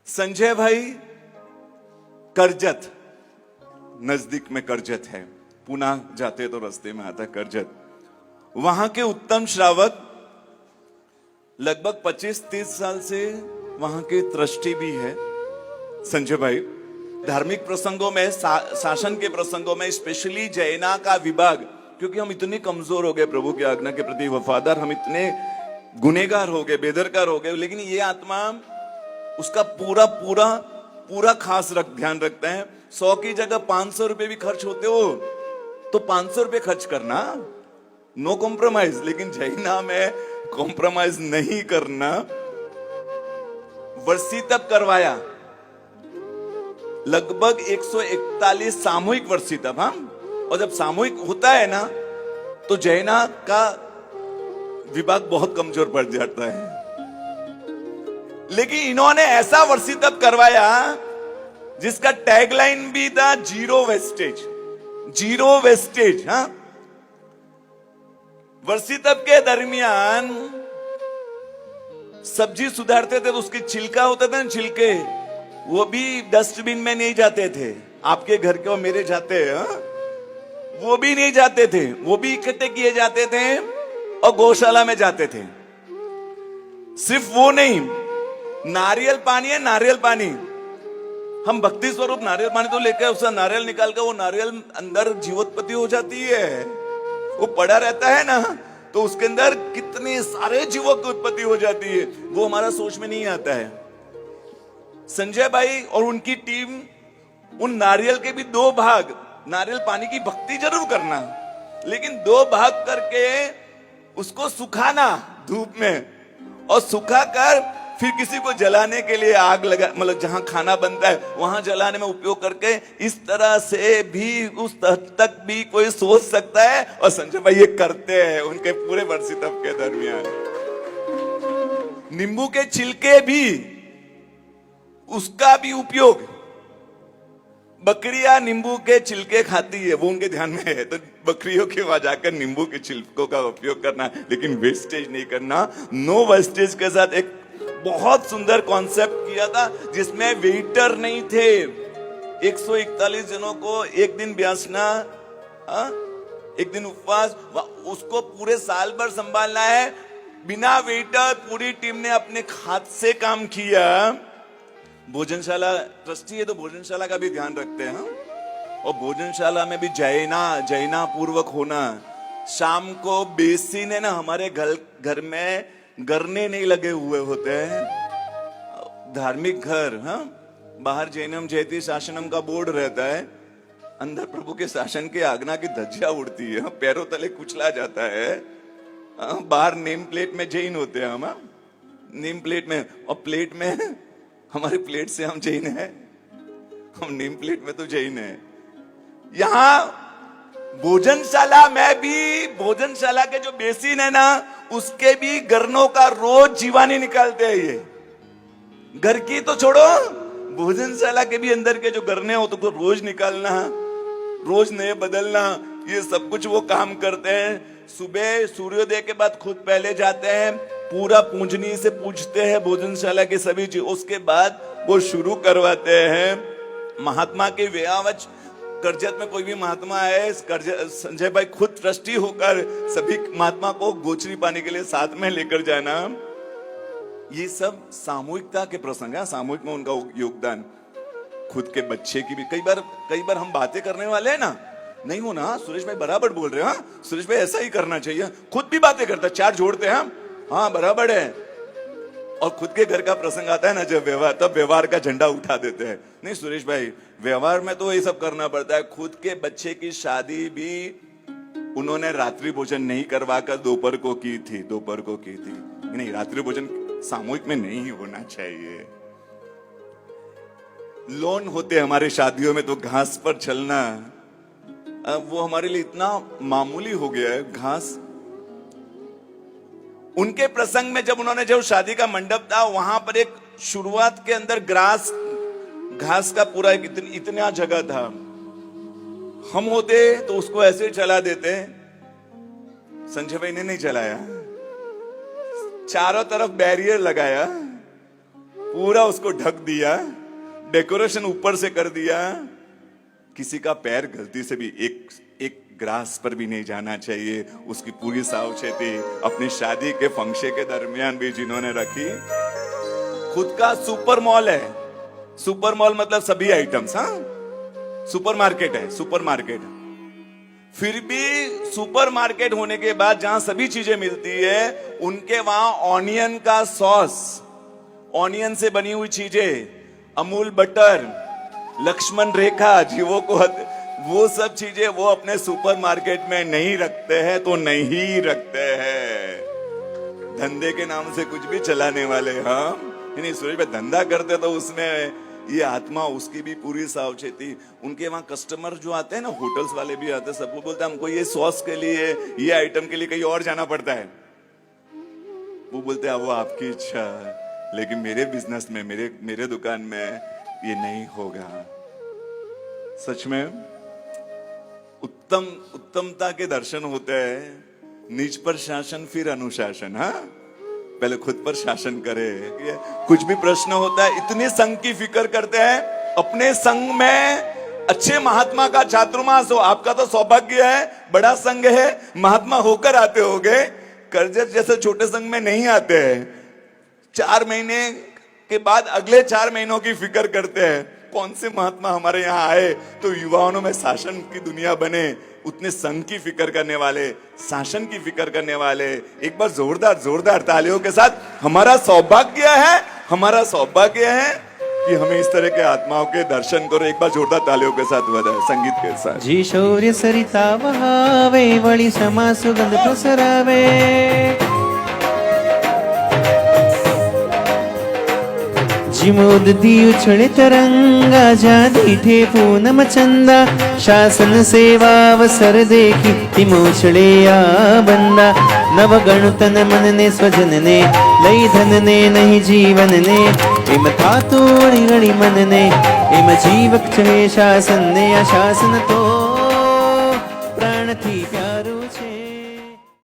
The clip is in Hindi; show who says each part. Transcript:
Speaker 1: संजय भाई करजत, नजदीक में करजत है, पुणे जाते तो रास्ते में आता करजत। वहां के उत्तम श्रावक लगभग 25-30 साल से वहां के ट्रस्टी भी है संजय भाई। धार्मिक प्रसंगों में, शासन के प्रसंगों में, स्पेशली जैना का विभाग, क्योंकि हम इतने कमजोर हो गए प्रभु की आज्ञा के प्रति वफादार, हम इतने गुनेगार हो गए, बेदरकार हो गए, लेकिन ये आत्मा उसका पूरा खास ध्यान रखते हैं। 100 की जगह 500 रुपए भी खर्च होते हो तो 500 रुपए खर्च करना, नो कॉम्प्रोमाइज। लेकिन जैना में कॉम्प्रोमाइज नहीं करना। वर्षी तप करवाया, लगभग 141 सामूहिक वर्षी तप। और जब सामूहिक होता है ना तो जैना का विभाग बहुत कमजोर पड़ जाता है। लेकिन इन्होंने ऐसा वर्षी तप करवाया जिसका टैगलाइन भी था जीरो वेस्टेज, जीरो वेस्टेज। वर्षी तप के दरमियान सब्जी सुधारते थे तो उसके छिलका होता था ना, छिलके, वो भी डस्टबिन में नहीं जाते थे। आपके घर के और मेरे जाते हैं, वो भी नहीं जाते थे, वो भी इकट्ठे किए जाते थे और गौशाला में जाते थे। सिर्फ वो नहीं, नारियल पानी है, नारियल पानी, हम भक्ति स्वरूप नारियल पानी तो लेकर उसका नारियल निकाल कर, वो नारियल अंदर जीवोत्पत्ति हो जाती है, वो पड़ा रहता है ना, तो उसके अंदर कितने सारे जीवों की उत्पत्ति हो जाती है, वो हमारा सोच में नहीं आता है। संजय भाई और उनकी टीम उन नारियल के भी 2 भाग, नारियल पानी की भक्ति जरूर करना, लेकिन 2 भाग करके उसको सुखाना धूप में, और सुखाकर फिर किसी को जलाने के लिए आग लगा, मतलब जहां खाना बनता है वहां जलाने में उपयोग करके, इस तरह से भी उस तक भी कोई सोच सकता है। और संजय भाई ये करते हैं उनके पूरे वर्षी तप के दरमियान। नींबू के छिलके भी, उसका भी उपयोग, बकरियां नींबू के छिलके खाती है, वो उनके ध्यान में है, तो बकरियों के वहां जाकर नींबू के छिलकों का उपयोग करना, लेकिन वेस्टेज नहीं करना। नो वेस्टेज के साथ एक बहुत सुंदर कॉन्सेप्ट किया था जिसमें वेटर नहीं थे। 141 जनों को एक दिन ब्यासना, एक दिन उपवास, उसको पूरे साल भर संभालना है बिना वेटर। पूरी टीम ने अपने हाथ से काम किया। भोजनशाला ट्रस्टी है तो भोजनशाला का भी ध्यान रखते हैं, और भोजनशाला में भी जैना पूर्वक होना। शाम को बेसिन है ना, हमारे घर में गरने नहीं लगे हुए होते हैं, धार्मिक घर, बाहर जैनम जयति शासनम का बोर्ड रहता है, अंदर प्रभु के शासन के आज्ञा की धज्जियां उड़ती है, पैरों तले कुचला जाता है। बाहर नेम प्लेट में जैन होते हैं हम, नेम प्लेट में, और प्लेट में, हमारी प्लेट से हम जैन है, हम नेम प्लेट में तो जैन है। यहां भोजनशाला में भी, भोजनशाला के जो बेसिन है ना, उसके भी गरनों का रोज जीवानी निकालते हैं। ये घर की तो छोड़ो, भोजनशाला के भी अंदर के जो गरने हो तो रोज निकालना, रोज नए बदलना, ये सब कुछ वो काम करते हैं। सुबह सूर्योदय के बाद खुद पहले जाते हैं, पूरा पूजनी से पूजते हैं भोजनशाला के सभी चीज, उसके बाद वो शुरू करवाते हैं। महात्मा के व्यावच करजत में कोई भी महात्मा है, संजय भाई खुद ट्रस्टी होकर सभी महात्मा को गोचरी पाने के लिए साथ में लेकर जाना। ये सब सामूहिकता के प्रसंग है, सामूहिक में उनका योगदान। खुद के बच्चे की भी, कई बार हम बातें करने वाले हैं ना, नहीं हो ना सुरेश भाई बराबर बोल रहे हैं, सुरेश भाई ऐसा ही करना चाहिए, खुद भी बातें करता है, 4 जोड़ते हैं, हाँ बराबर है। और खुद के घर का प्रसंग आता है ना जब व्यवहार, तब व्यवहार का झंडा उठा देते हैं, नहीं सुरेश भाई व्यवहार में तो ये सब करना पड़ता है। खुद के बच्चे की शादी भी उन्होंने रात्रि भोजन नहीं करवाकर दोपहर को की थी, नहीं, रात्रि भोजन सामूहिक में नहीं होना चाहिए। लोन होते हमारे शादियों में तो घास पर चलना, वो हमारे लिए इतना मामूली हो गया है, घास। उनके प्रसंग में जब उन्होंने, जो शादी का मंडप था वहां पर एक शुरुआत के अंदर घास का पूरा इतना जगह था, हम होते तो उसको ऐसे चला देते, संजय भाई ने नहीं चलाया, चारों तरफ बैरियर लगाया, पूरा उसको ढक दिया, डेकोरेशन ऊपर से कर दिया। किसी का पैर गलती से भी एक ग्रास पर भी नहीं जाना चाहिए, उसकी पूरी सावचेती अपनी शादी के फंक्शन के दरमियान भी जिन्होंने रखी। खुद का सुपर मॉल है, सुपर मॉल मतलब सभी आइटम्स, हाँ सुपरमार्केट है, सुपरमार्केट। फिर भी सुपरमार्केट होने के बाद जहां सभी चीजें मिलती है, उनके वहां ऑनियन का सॉस, ऑनियन से बनी हुई चीजें, अमूल बटर, लक्ष्मण रेखा, जीवों को वो सब चीजें वो अपने सुपरमार्केट में नहीं रखते हैं, तो नहीं रखते हैं। धंधे के नाम से कुछ भी चलाने वाले हम नहीं, सूरज भाई धंधा करते तो उसमें ये आत्मा, उसकी भी पूरी सावचेती। उनके वहां कस्टमर जो आते हैं ना, होटल्स वाले भी आते हैं, सबको बोलते हैं हमको ये सॉस के लिए, ये आइटम के लिए कहीं और जाना पड़ता है। वो बोलते हैं वो आपकी इच्छा, लेकिन मेरे बिजनेस में, मेरे दुकान में ये नहीं होगा। सच में उत्तमता के दर्शन होते हैं, निज पर शासन फिर अनुशासन। हाँ, पहले खुद पर शासन करे। कुछ भी प्रश्न होता है, इतने संघ की फिक्र करते हैं, अपने संघ में अच्छे महात्मा का चातुर्मास हो। आपका तो सौभाग्य है, बड़ा संघ है, महात्मा होकर आते होगे। करजत जैसे छोटे संघ में नहीं आते हैं, 4 महीने के बाद अगले 4 महीनों की फिक्र करते हैं, कौन से महात्मा हमारे यहाँ आए तो युवाओं में शासन की दुनिया बने। उतने संघ की फिक्र करने वाले, शासन की फिक्र करने वाले, एक बार जोरदार तालियों के साथ हमारा सौभाग्य है कि हमें इस तरह के आत्माओं के दर्शन करो। एक बार जोरदार तालियों के साथ बधाई, संगीत के साथ।
Speaker 2: जी शौर्य सरिता बहावे, वळी समा सुगंध पसरावे। जिमोदती उछळे तरंगा, जादी ठे पूनम चंदा। शासन सेवा अवसर देखी तिमोछळे या बंदा। नवगण तन मन ने स्वजन ने, लई धन ने नहीं जीवन ने। एम था तो अड़ी मन ने, एम जीवक चढ़े शासन ने। शासन तो प्राण थी प्यार।